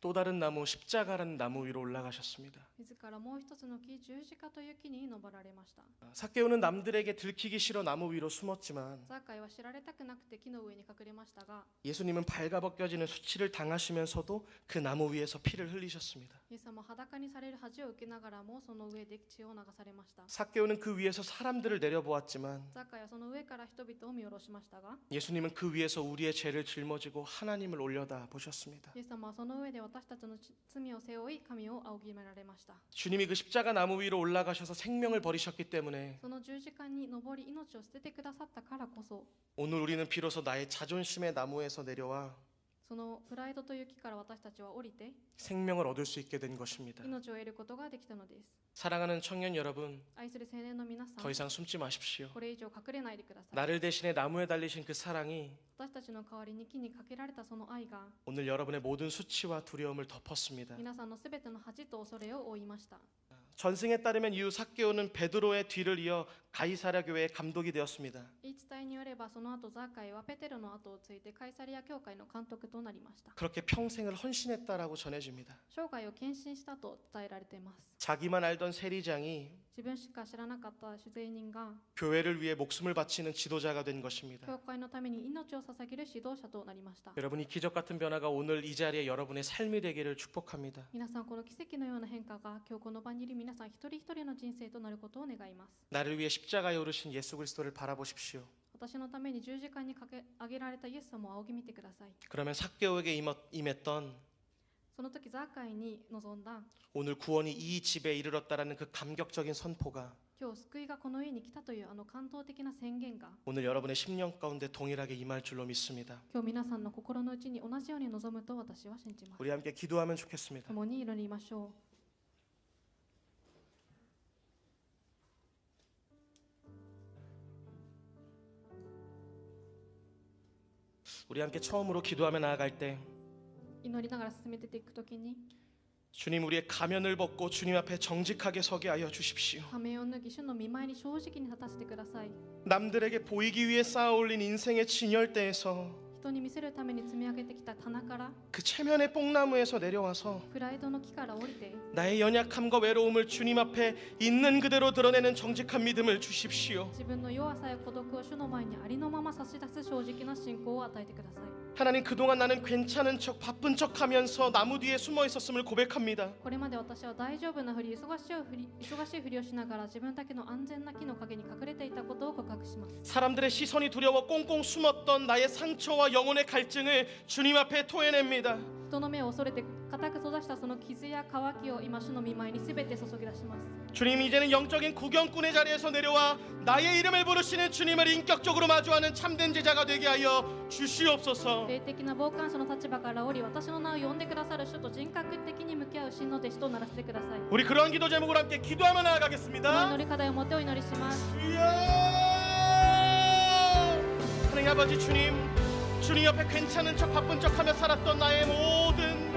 또 다른 나무 십자가라는 나무 위로 올라가셨습니다. 自らもう一つの木、十字架という木に登られました。 삭개오는 남들에게 들키기 싫어 나무 위로 숨었지만 ザーカイは知られたくなくて木の上に隠れましたが、 예수님은 발가벗겨지는 수치를 당하시면서도 그 나무 위에서 피를 흘리셨습니다. イエス様は裸にされる恥を受けながらもその上で血を流されました。 삭개오는 그 위에서 사람들을 내려보았지만 ザーカイはその上から人々を見下ろしましたが、 예수님은 그 위에서 우리의 죄를 짊어지고 하나님을 올려다 보셨습니다. イエス様はその上で私たちの罪を背負い神を仰ぎめられました。 주님이 그 십자가 나무 위로 올라가셔서 생명을 버리셨기 때문에 その十字架に登り命を捨ててくださったからこそ、 오늘 우리는 비로소 나의 자존심의 나무에서 내려와 そのプライドという木から私たちは降りて 생명을 얻을 수 있게 된 것입니다. 命を得ることができたのです。 사랑하는 청년 여러분, 愛する青年の皆さん、 더 이상 숨지 마십시오. これ以上隠れないでください。 나를 대신해 나무에 달리신 그 사랑이 私たちの代わりに木にかけられたその愛が 오늘 여러분의 모든 수치와 두려움을 덮었습니다. 皆さんのすべての恥と恐れを負いました。 전승에 따르면 이후 삭개오는 베드로의 뒤를 이어 가이사랴 교회의 감독이 되었습니다. 言い伝えによればその後ザーカイはペテロの後をついてカイサリア教会の監督となりました。 그렇게 평생을 헌신했다라고 전해집니다. 生涯を献身したと伝えられています。 자기만 알던 세리장이 自分しか知らなかった主税人が 교회를 위해 목숨을 바치는 지도자가 된 것입니다. 教会のために命を捧げる指導者となりました。 여러분, 이 기적 같은 변화가 오늘 이 자리에 여러분의 삶이 되기를 축복합니다. 皆さん、この奇跡のような変化が今日この場にいる皆さん一人一人の人生となることを願います。 나를 위해 십자가에 오르신 예수 그리스도를 바라보십시오. 私のために十字架に上げられたイエス様を仰ぎ見てください。 그러면 삭개오에게 임했던 その時ザーカイに臨んだ 오늘 구원이 이 집에 이르렀다라는 그 감격적인 선포가 今日救いがこの家に来たというあの感動的な宣言が 오늘 여러분의 심령 가운데 동일하게 임할 줄로 믿습니다. 今日皆さんの心の内に同じように望むと私は信じます。 우리 함께 기도하면 좋겠습니다. 共に祈りましょう。 우리 함께 처음으로 기도하며 나아갈 때 祈りながら進めていくときに 주님 우리의 가면을 벗고 주님 앞에 정직하게 서게 하여 주십시오. 仮面を脱ぎ主の御前に正直に立たせてください。 남들에게 보이기 위해 쌓아올린 인생의 진열대에서 人に見せるために積み上げてきた棚から 그 체면의 뽕나무에서 내려와서 プライドの木から降りて 나의 연약함과 외로움을 주님 앞에 있는 그대로 드러내는 정직한 믿음을 주십시오. 自分の弱さや孤独を主の前にありのまま差し出す正直な信仰を与えてください。 하나님 그동안 나는 괜찮은 척 바쁜 척 하면서 나무 뒤에 숨어 있었음을 고백합니다. これまで私は大丈夫なふり、忙しいふりをしながら自分だけの安全な木の陰に隠れていたことを告白します。 사람들의 시선이 두려워 꽁꽁 숨었던 나의 상처와 영혼의 갈증을 주님 앞에 토해냅니다. 人の目を恐れて固く閉ざしたその傷や渇きを今主の御前にすべて注ぎ出します。 주님 이제는 영적인 구경꾼의 자리에서 내려와 나의 이름을 부르시는 주님을 인격적으로 마주하는 참된 제자가 되게 하여 주시옵소서. 霊的な傍観者の立場から降り、私の名を呼んでくださる主と人格的に向き合う真の弟子とならせてください。 우리 그러한 기도 제목으로 함께 기도하며 この 나아가겠습니다. 祈り課題をもってお祈りします。 주여 하나님 아버지 주님 옆에 괜찮은 척 바쁜 척하며 살았던 나의 모든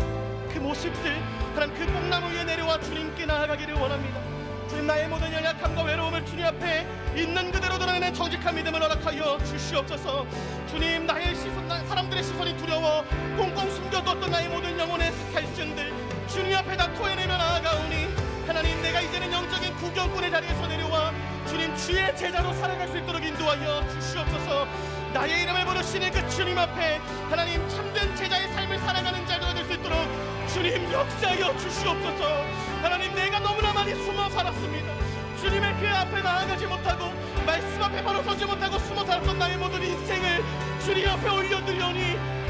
그 모습들 하나님 그 뽕나무 위에 내려와 주님께 나아가기를 원합니다. 주님 나의 모든 연약함과 외로움을 주님 앞에 있는 그대로 드러내는 정직한 믿음을 허락하여 주시옵소서. 주님 나의 시선 사람들의 시선이 두려워 꽁꽁 숨겨뒀던 나의 모든 영혼의 갈증들 주님 앞에 다 토해내며 나아가오니 하나님 내가 이제는 영적인 구경꾼의 자리에서 내려와 주님 주의 제자로 살아갈 수 있도록 인도하여 주시옵소서. 나의 이름을 부르시는 그 주님 앞에 하나님 참된 제자의 삶을 살아가는 자가 될 수 있도록 주님 역사하여 주시옵소서. 하나님 내가 너무나 많이 숨어 살았습니다. 주님의 그 앞에 나아가지 못하고 말씀 앞에 바로 서지 못하고 숨어 살았던 나의 모든 인생을 주님 앞에 올려드리오니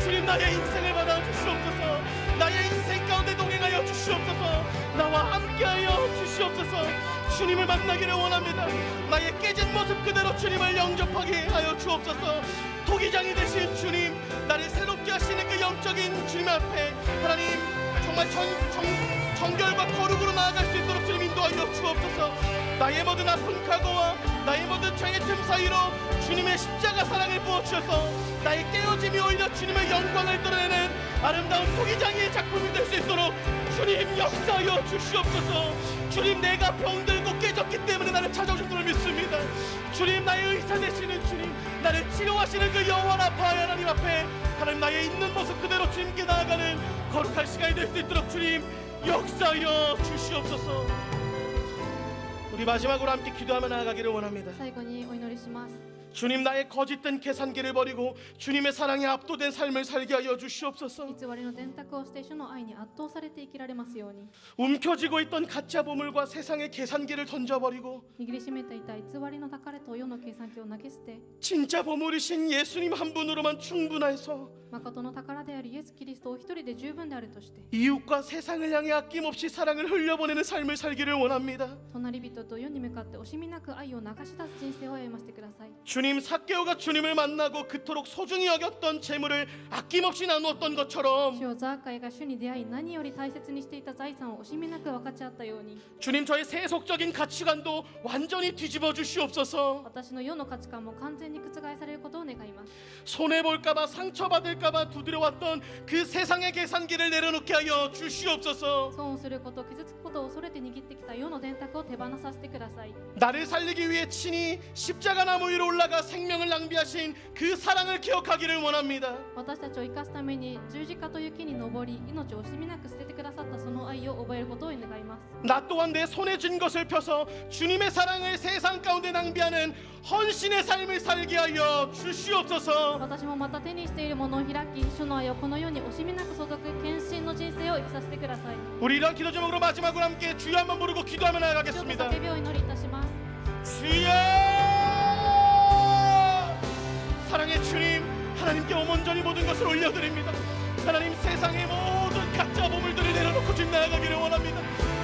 주님 나의 인생을 받아 주시옵소서. 나의 인생 가운데 동행하여 주시옵소서. 나와 함께하여 주시옵소서. 주님을 만나기를 원합니다. 나의 깨진 모습 그대로 주님을 영접하게 하여 주옵소서. 토기장이 되신 주님, 나를 새롭게 하시는 그 영적인 주님 앞에 하나님 정말 정결과 거룩으로 나아갈 수 있도록 주님 인도하여 주옵소서. 나의 모든 아픈 과거와 나의 모든 죄의 틈 사이로 주님의 십자가 사랑을 부어주셔서 나의 깨어짐이 오히려 주님의 영광을 드러내는 아름다운 토기장이의 작품이 될 수 있도록 주님 역사하여 주시옵소서. 주님 내가 병들고 깨졌기 때문에 나를 찾아오신 줄을 믿습니다. 주님 나의 의사 되시는 주님, 나를 치료하시는 그 영원한 하나님 앞에 하나님 나의 있는 모습 그대로 주님께 나아가는 거룩한 시간이 될 수 있도록 주님 역사하여 주시옵소서. 우리 마지막으로 함께 기도하며 나아가기를 원합니다. 最後にお祈りします。 주님 나의 거짓된 계산기를 버리고 주님의 사랑에 압도된 삶을 살게 하여 주시옵소서. 偽りの電卓をして主の愛に圧倒されて生きられますように。 움켜쥐고 있던 가짜 보물과 세상의 계산기를 던져버리고 握りしめていた偽りの宝と世の計算機を投げ捨て、 진짜 보물이신 예수님 한 분으로만 충분해서 誠の宝であるイエス・キリストを一人で十分であるとして、 이웃과 세상을 향해 아낌없이 사랑을 흘려보내는 삶을 살기를 원합니다. 隣人と世に向かって惜しみなく愛を流し出す人生を歩ませてください。 주님 삭개오가 주님을 만나고 그토록 소중히 여겼던 재물을 아낌없이 나누었던 것처럼 主よザーカイが主に出会い何より大切にしていた財産を惜しみなく分かち合ったように、 주님 저의 세속적인 가치관도 완전히 뒤집어 주시옵소서. 私の世の価値観も完全に覆されることを願います。 손해볼까봐 상처받을까봐 두드려왔던 그 세상의 계산기를 내려놓게 하여 주시옵소서. 損をすること、傷つくことを恐れて握ってきた世の電卓を手放させてください。 나를 살리기 위해 친히 십자가 나무 위로 올라가 생명을 낭비하신 그 사랑을 기억하기를 원합니다. 私たちを生かすために十字架と雪に登り、命を惜しみなく捨ててくださったその愛を覚えることを願います。 나 또한 내 손에 쥔 것을 펴서 주님의 사랑을 세상 가운데 낭비하는 헌신의 삶을 살게 하여 주시옵소서. 私もまた手にしているものを開き、主の愛をこの世に惜しみなく注ぐ献身の人生を生きさせてください。 우리 이런 기도 제목으로 마지막으로 함께 주여 한번 부르고 기도하며 主よと 나아가겠습니다. 叫びを祈りいたします。 주여 사랑의 주님, 하나님께 오만전히 모든 것을 올려드립니다. 하나님 세상의 모든 가짜 보물들을 내려놓고 주님 나아가기를 원합니다.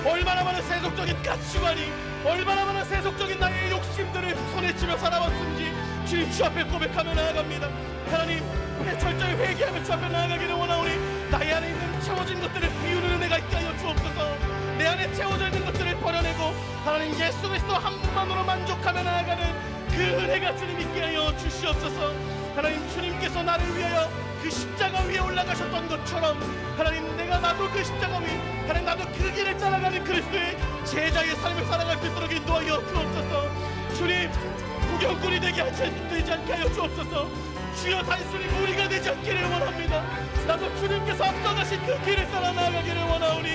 얼마나 많은 세속적인 가치관이, 얼마나 많은 세속적인 나의 욕심들을 손에 쥐며 살아왔는지 주님 주 앞에 고백하며 나아갑니다. 하나님, 우리 철저히 회개하며 주 앞에 나아가기를 원하오니 나의 안에 있는 채워진 것들을 비우는 은혜가 있게 하여 주옵소서. 내 안에 채워져 있는 것들을 버려내고 하나님 예수 그리스도 한 분만으로 만족하며 나아가는 그 은혜가 주님 있게 하여 주시옵소서. 하나님, 주님께서 나를 위하여 그 십자가 위에 올라가셨던 것처럼 하나님, 나도 그 십자가 위, 하나님 나도 그 길을 따라가는 그리스도의 제자의 삶을 살아갈 수 있도록 인도하여 주옵소서. 주님, 구경꾼이 되지 않게 하여 주옵소서. 주여, 단순히 무리가 되지 않기를 원합니다. 나도 주님께서 앞서가신 그 길을 따라 나아가기를 원하오니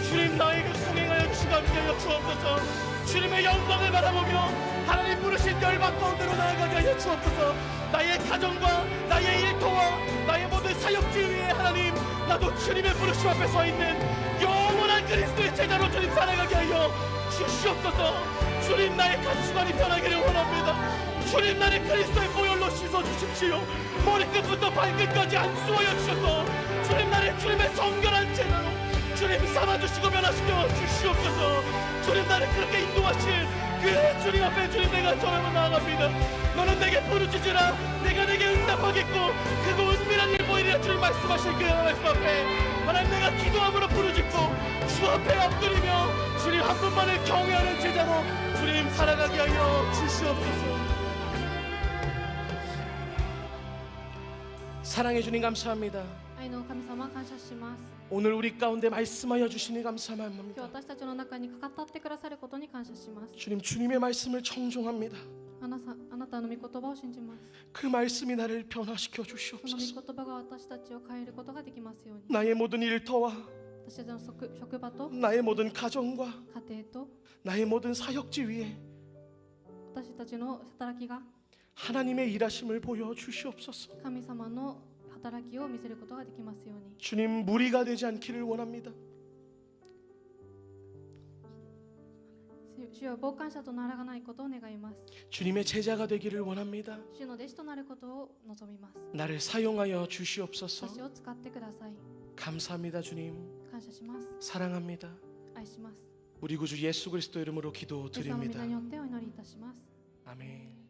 주님, 나에게 성행하여 주시고 함께 하여 주옵소서. 주님의 영광을 바라보며 하나님 부르신 열방 가운데로 나아가게 하여 주옵소서. 나의 가정과 나의 일터와 나의 모든 사역지 위에 하나님, 나도 주님의 부르심 앞에 서 있는 영원한 그리스도의 제자로 주님 살아가게 하여 주시옵소서. 주님, 나의 가치관이 변하기를 원합니다. 주님, 나를 그리스도의 보혈로 씻어주십시오. 머리끝부터 발끝까지 안수하여 주셔서 주님, 나를 주님의 정결한 제자로 주님 삼아주시고 변화시켜 주시옵소서. 주님, 나를 그렇게 인도하실 그 주님 앞에 주님, 내가 전하고 나아갑니다. 너는 내게 부르짖으라, 내가 내게 응답하겠고 그거 은밀한 일 보이리라. 주님 말씀하실 그 말씀 앞에 하나님, 내가 기도함으로 부르짖고 주 앞에 엎드리며 주님 한 분만을 경외하는 제자로 주님 살아가게 하여 주시옵소서. 사랑해 주님, 감사합니다. 愛の神様感謝します。 오늘 우리 가운데 말씀하여 주시니 今日 감사합니다. 私たちの中に語ってくださることに感謝します。 주님, 주님의 말씀을 청종합니다. あなたの御言葉を信じます。 그 말씀이 나를 변화시켜 その御 주시옵소서. 言葉が私たちを変えることができますように。 나의 모든 일터와 私たちの職場と 나의 모든 가정과 家庭と 나의 모든 사역지 위에 私たちの働きが 하나님의 일하심을 보여 주시옵소서. 神様の働きを見せることができますように。 주님, 무리가 되지 않기를 원합니다. 主よ、傍観者とならないことを願います。 주님의 제자가 되기를 원합니다. 主の弟子となることを望みます。 나를 사용하여 주시옵소서. 私を使ってください。 감사합니다. 주님, 感謝します。 사랑합니다. 愛します。 우리 구주 예수 그리스도 이름으로 イエス様の皆 기도드립니다. によってお祈りいたします。 아멘.